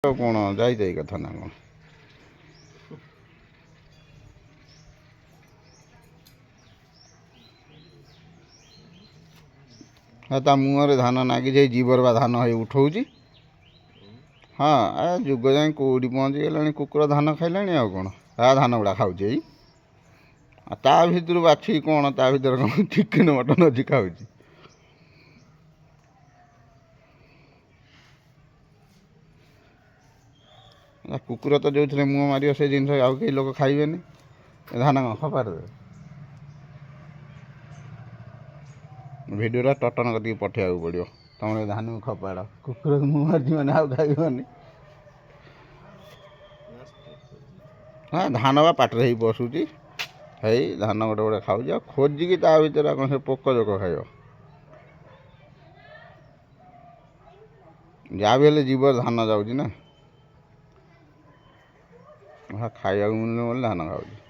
कौन जाई कथा ना कौन ता मुहर धान नागी जाई जीवर बा धान है उठाऊँ। हाँ आ जुग जाए कौटी पहुँची गला कुकुर धान खाइला आ कौन आ धान गुड़ा खाऊ ता भर बाछी कौन ता भर कौन चिकेन मटन अच्छी खाऊ कुकुर तो जो थे मुँह मार से जिन आउ कई लोग खाइबे धान कौन खपार भिडियो टटन करके पठेगा पड़ो तुम धान को खपाड़ कुकुर मुँह मारी मैंने आउ खाइबनी। हाँ धान बा पाटे ही पशुची है धान गोटे गोटे खाऊ खोजिकी ता भर कौन से पोक जोक खाइब जहाँ भी हेल्ले जीवर धान जाऊँगी ना खाइबा मिलने धान खाऊँ।